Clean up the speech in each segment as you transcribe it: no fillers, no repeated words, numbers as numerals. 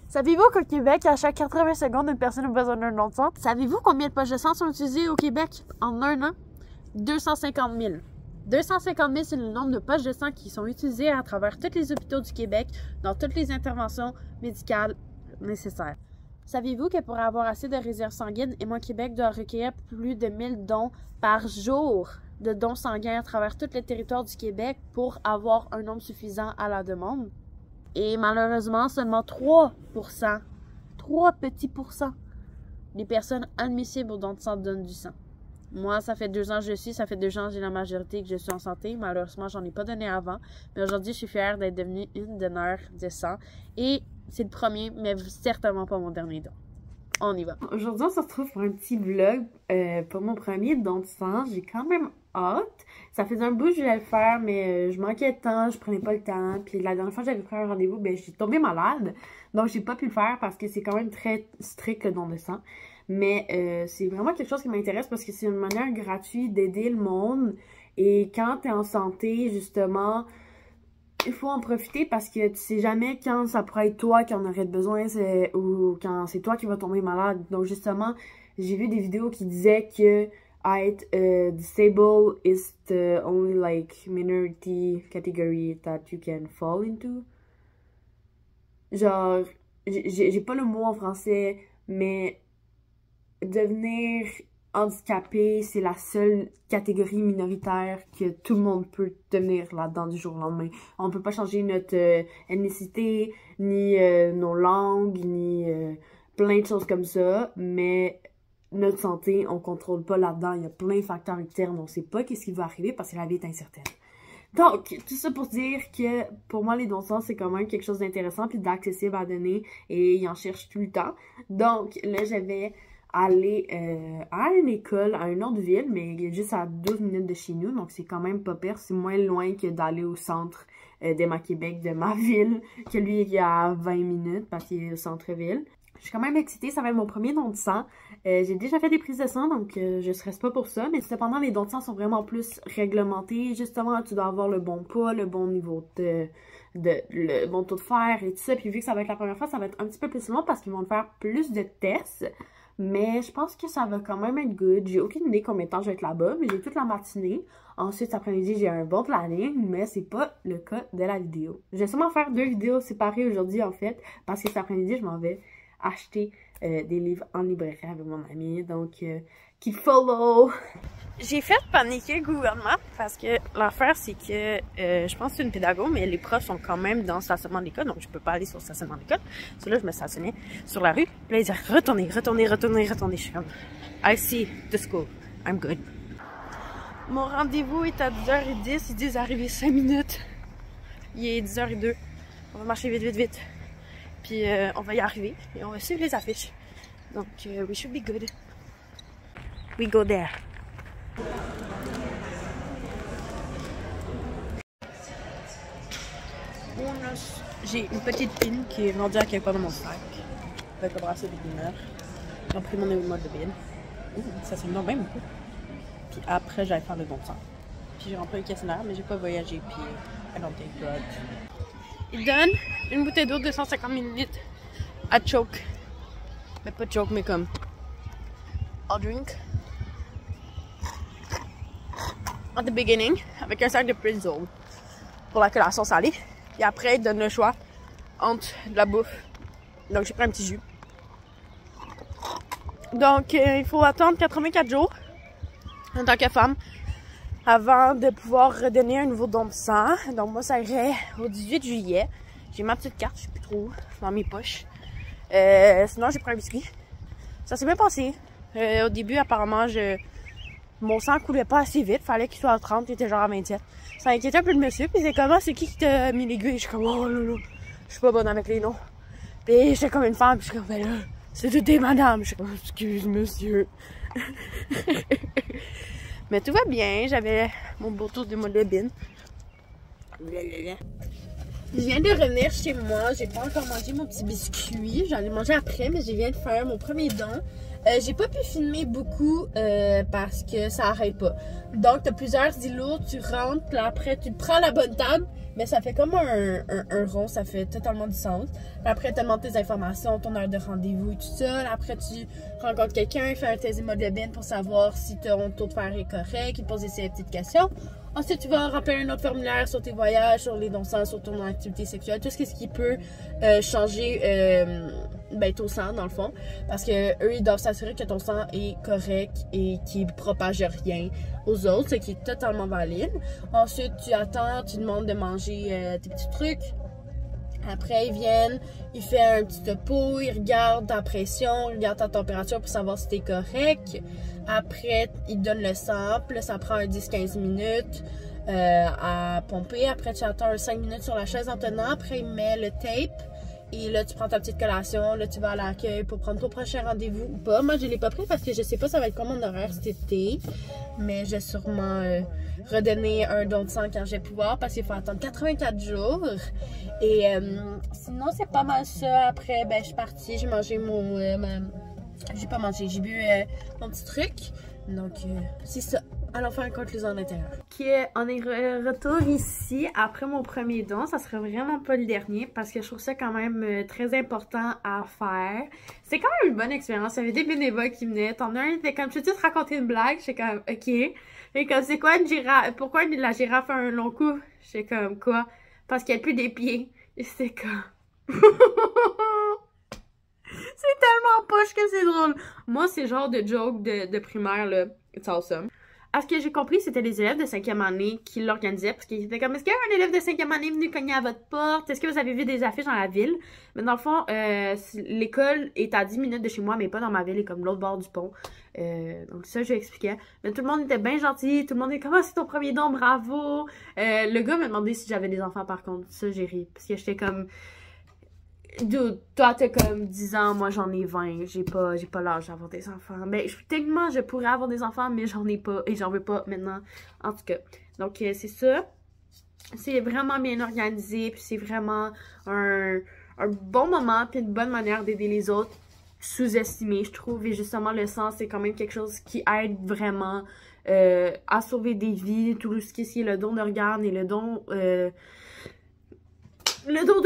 Savez-vous qu'au Québec, à chaque 80 secondes, une personne a besoin d'un don de sang? Savez-vous combien de poches de sang sont utilisées au Québec en un an? 250 000. 250 000, c'est le nombre de poches de sang qui sont utilisées à travers tous les hôpitaux du Québec, dans toutes les interventions médicales nécessaires. Saviez-vous que pour avoir assez de réserves sanguines, Émoi Québec doit recueillir plus de 1000 dons par jour de dons sanguins à travers tout le territoire du Québec pour avoir un nombre suffisant à la demande? Et malheureusement, seulement 3 petits pourcents des personnes admissibles au don de sang donnent du sang. Moi, ça fait 2 ans que je suis, ça fait 2 ans que j'ai la majorité que je suis en santé. Malheureusement, j'en ai pas donné avant. Mais aujourd'hui, je suis fière d'être devenue une donneur de sang. Et c'est le premier, mais certainement pas mon dernier don. On y va. Aujourd'hui, on se retrouve pour un petit vlog pour mon premier don de sang. J'ai quand même hâte. Ça faisait un bout que je voulais le faire, mais je manquais de temps, je prenais pas le temps. Puis la dernière fois que j'avais pris un rendez-vous, ben j'ai tombé malade. Donc, j'ai pas pu le faire parce que c'est quand même très strict le don de sang. Mais c'est vraiment quelque chose qui m'intéresse parce que c'est une manière gratuite d'aider le monde. Et quand tu es en santé, justement, il faut en profiter parce que tu sais jamais quand ça pourrait être toi qui en aurait besoin ou quand c'est toi qui vas tomber malade. Donc justement, j'ai vu des vidéos qui disaient que être disabled is the only like minority category that you can fall into. Genre, j'ai pas le mot en français, mais devenir handicapé, c'est la seule catégorie minoritaire que tout le monde peut devenir là-dedans du jour au lendemain. On peut pas changer notre ethnicité, ni nos langues, ni plein de choses comme ça, mais notre santé, on contrôle pas là-dedans. Il y a plein de facteurs externes, on sait pas qu'est-ce qui va arriver parce que la vie est incertaine. Donc, tout ça pour dire que pour moi, les dons de sang, c'est quand même quelque chose d'intéressant puis d'accessible à donner et ils en cherchent tout le temps. Donc, là, j'avais aller à une école, à une autre ville, mais juste à 12 minutes de chez nous, donc c'est quand même pas pire. C'est moins loin que d'aller au centre d'Émoi Québec, de ma ville, que lui, il y a 20 minutes parce qu'il est au centre-ville. Je suis quand même excitée, ça va être mon premier don de sang. J'ai déjà fait des prises de sang, donc je stresse pas pour ça, mais cependant, les dons de sang sont vraiment plus réglementés. Justement, tu dois avoir le bon poids, le bon niveau le bon taux de fer et tout ça. Puis vu que ça va être la première fois, ça va être un petit peu plus long parce qu'ils vont te faire plus de tests. Mais je pense que ça va quand même être good. J'ai aucune idée combien de temps je vais être là-bas, mais j'ai toute la matinée. Ensuite, cet après-midi, j'ai un bon planning, mais c'est pas le cas de la vidéo. Je vais sûrement faire 2 vidéos séparées aujourd'hui, en fait, parce que cet après-midi, je m'en vais acheter des livres en librairie avec mon ami. Donc, keep follow! J'ai fait paniquer le gouvernement parce que l'affaire, c'est que je pense que c'est une pédago, mais les profs sont quand même dans le stationnement de l'école, donc je peux pas aller sur le stationnement de l'école. So là, je me stationnais sur la rue. Puis là, ils disaient retournez. Je suis comme I see the school, I'm good. Mon rendez-vous est à 10h10, ils disent arriver 5 minutes. Il est 10h02. On va marcher vite. Puis on va y arriver et on va suivre les affiches. Donc, we should be good. We go there. J'ai une petite pine qui est vendue à quelque part dans mon sac. Avec le bracelet de bineur. J'ai pris mon mode de bine. Ça c'est même beaucoup. Puis après, j'allais faire le don de sang. Puis j'ai rempli le questionnaire, mais j'ai pas voyagé. Puis, I don't take drugs. Il donne une bouteille d'eau de 250 ml à choke. Mais pas choke, mais comme I'll drink. At the beginning, avec un sac de Prinzol pour la collation salée. Et après, il donne le choix entre de la bouffe. Donc, j'ai pris un petit jus. Donc, il faut attendre 84 jours en tant que femme avant de pouvoir redonner un nouveau don de sang. Donc, moi, ça irait au 18 juillet. J'ai ma petite carte, je sais plus trop, dans mes poches. Sinon, j'ai pris un biscuit. Ça s'est bien passé. Au début, apparemment, mon sang coulait pas assez vite. Fallait qu'il soit à 30, il était genre à 27. Ça inquiétait un peu le monsieur. Puis c'est comment, c'est qui t'a mis l'aiguille? Je suis comme, oh là là, je suis pas bonne avec les noms. Puis j'étais comme une femme, puis je suis comme, ben là, c'est tout des madames. Je suis comme, excuse monsieur. Mais tout va bien. J'avais mon beau tour de molebine. Je viens de revenir chez moi. J'ai pas encore mangé mon petit biscuit. J'en ai mangé après, mais je viens de faire mon premier don. J'ai pas pu filmer beaucoup parce que ça arrête pas. Donc, t'as plusieurs îlots, tu rentres, puis après, tu prends la bonne table, mais ça fait comme un rond, ça fait totalement du sens. Puis après, tu demandes tes informations, ton heure de rendez-vous et tout ça. Après, tu rencontres quelqu'un, il fait un test hémoglobine pour savoir si ton taux de fer est correct, il te pose ces petites questions. Ensuite, tu vas remplir un autre formulaire sur tes voyages, sur les dons de sang, sur ton activité sexuelle, tout ce qui peut changer ton sang, dans le fond. Parce que eux, ils doivent s'assurer que ton sang est correct et qu'il ne propage rien aux autres, ce qui est totalement valide. Ensuite, tu attends, tu demandes de manger tes petits trucs. Après, ils viennent, ils font un petit topo, ils regardent ta pression, ils regardent ta température pour savoir si t'es correct. Après, ils donnent le sang, puis là, ça prend un 10-15 minutes à pomper. Après, tu attends 5 minutes sur la chaise en tenant. Après, ils mettent le tape. Et là, tu prends ta petite collation. Là, tu vas à l'accueil pour prendre ton prochain rendez-vous ou pas. Moi, je ne l'ai pas pris parce que je sais pas ça va être comment mon horaire cet été. Mais je vais sûrement redonner un don de sang quand je vais pouvoir parce qu'il faut attendre 84 jours. Et sinon, c'est pas mal ça. Après, ben, je suis partie. J'ai mangé mon... j'ai pas mangé. J'ai bu mon petit truc. Donc, c'est ça. Allons faire une conclusion à l'intérieur. Ok, on est retour ici après mon premier don. Ça serait vraiment pas le dernier parce que je trouve ça quand même très important à faire. C'est quand même une bonne expérience. Il y avait des bénévoles qui venaient. T'en as un, il était comme, je veux te raconter une blague. J'étais comme, ok. Et comme, c'est quoi une girafe? Pourquoi la girafe a un long cou? J'étais comme, quoi? Parce qu'elle a plus des pieds. Et c'était comme... C'est tellement poche que c'est drôle. Moi, c'est le genre de joke de primaire, là. It's awesome. À ce que j'ai compris, c'était les élèves de 5e année qui l'organisaient. Parce qu'ils étaient comme, est-ce qu'il y a un élève de 5e année venu cogner à votre porte? Est-ce que vous avez vu des affiches dans la ville? Mais dans le fond, l'école est à 10 minutes de chez moi, mais pas dans ma ville, et comme l'autre bord du pont. Donc ça, je expliquais. Mais tout le monde était bien gentil. Tout le monde était comme, ah, c'est ton premier don, bravo. Le gars m'a demandé si j'avais des enfants, par contre. Ça, j'ai ri. Parce que j'étais comme... Dude, toi t'as comme 10 ans, moi j'en ai 20, j'ai pas l'âge d'avoir des enfants. Ben, techniquement, je pourrais avoir des enfants, mais j'en ai pas, et j'en veux pas maintenant, en tout cas. Donc, c'est ça. C'est vraiment bien organisé, puis c'est vraiment un bon moment, puis une bonne manière d'aider les autres, sous-estimé, je trouve. Et justement, le sang, c'est quand même quelque chose qui aide vraiment à sauver des vies, tout ce qui est le don d'organes et le don de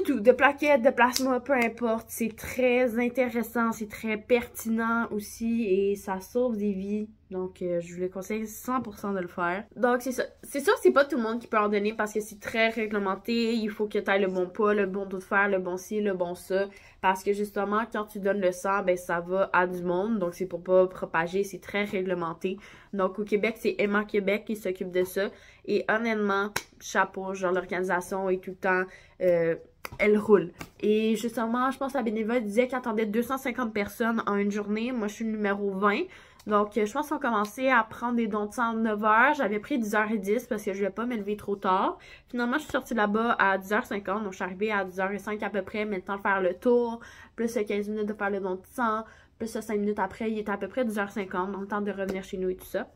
tout, de plaquettes, de plasma, peu importe. C'est très intéressant, c'est très pertinent aussi et ça sauve des vies. Donc, je vous le conseille 100% de le faire. Donc, c'est ça. C'est sûr, c'est pas tout le monde qui peut en donner parce que c'est très réglementé. Il faut que tu aies le bon poids, le bon taux de fer, le bon ci, le bon ça. Parce que justement, quand tu donnes le sang, ben ça va à du monde. Donc, c'est pour pas propager. C'est très réglementé. Donc, au Québec, c'est Emma Québec qui s'occupe de ça. Et honnêtement, chapeau, genre l'organisation est tout le temps... elle roule. Et justement, je pense que la bénévole disait qu'elle attendait 250 personnes en une journée. Moi, je suis le numéro 20. Donc, je pense qu'on commençait à prendre des dons de sang à 9h. J'avais pris 10h10 parce que je ne voulais pas me lever trop tard. Finalement, je suis sortie là-bas à 10h50. Donc, je suis arrivée à 10h05 à peu près. Mais le temps de faire le tour, plus 15 minutes de faire le don de sang, plus 5 minutes après, il était à peu près 10h50. Donc, le temps de revenir chez nous et tout ça.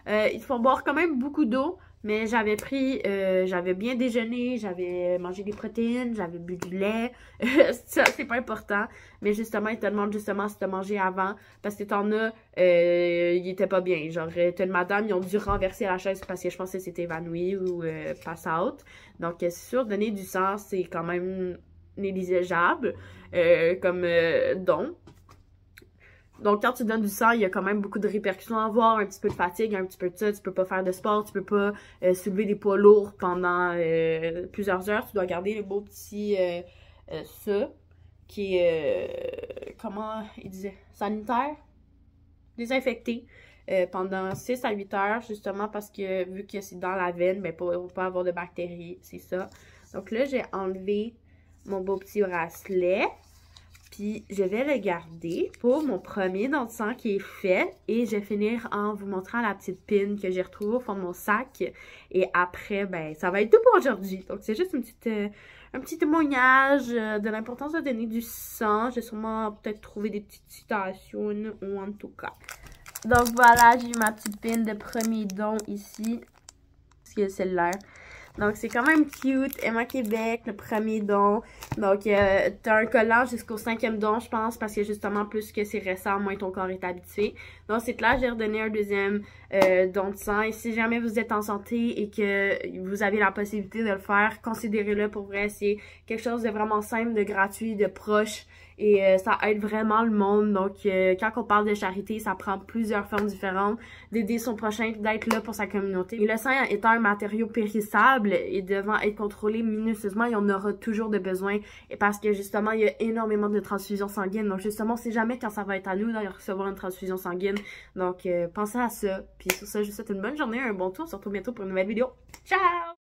Il faut boire quand même beaucoup d'eau. Mais j'avais j'avais bien déjeuné, j'avais mangé des protéines, j'avais bu du lait. Ça, c'est pas important. Mais justement, ils te demandent justement si tu as mangé avant. Parce que t'en as, il était pas bien. Genre, t'as une madame, ils ont dû renverser la chaise parce que je pense que c'était évanoui ou pass out. Donc, c'est sûr, donner du sang, c'est quand même négligeable comme don. Donc, quand tu donnes du sang, il y a quand même beaucoup de répercussions à avoir, un petit peu de fatigue, un petit peu de ça. Tu peux pas faire de sport, tu peux pas soulever des poids lourds pendant plusieurs heures. Tu dois garder le beau petit ça, qui est, comment il disait, sanitaire, désinfecté, pendant 6 à 8 heures, justement parce que vu que c'est dans la veine, ben, on peut pas avoir de bactéries, c'est ça. Donc là, j'ai enlevé mon beau petit bracelet. Puis, je vais le garder pour mon premier don de sang qui est fait. Et je vais finir en vous montrant la petite pin que j'ai retrouvée au fond de mon sac. Et après, ben, ça va être tout pour aujourd'hui. Donc, c'est juste un petit témoignage de l'importance de donner du sang. J'ai sûrement peut-être trouvé des petites citations, ou en tout cas. Donc, voilà, j'ai ma petite pin de premier don ici. Parce que c'est celle-là. Donc, c'est quand même cute. Emma Québec, le premier don. Donc, t'as un collant jusqu'au 5e don, je pense, parce que justement, plus que c'est récent, moins ton corps est habitué. Donc, c'est là, j'ai redonné un deuxième don de sang. Et si jamais vous êtes en santé et que vous avez la possibilité de le faire, considérez-le pour vrai. C'est quelque chose de vraiment simple, de gratuit, de proche. Et ça aide vraiment le monde. Donc, quand on parle de charité, ça prend plusieurs formes différentes d'aider son prochain, d'être là pour sa communauté. Et le sang étant un matériau périssable et devant être contrôlé minutieusement, il y en aura toujours de besoin. Et parce que justement, il y a énormément de transfusions sanguines. Donc, justement, on sait jamais quand ça va être à nous de recevoir une transfusion sanguine. Donc, pensez à ça. Puis sur ça, je vous souhaite une bonne journée, un bon tour. On se retrouve bientôt pour une nouvelle vidéo. Ciao!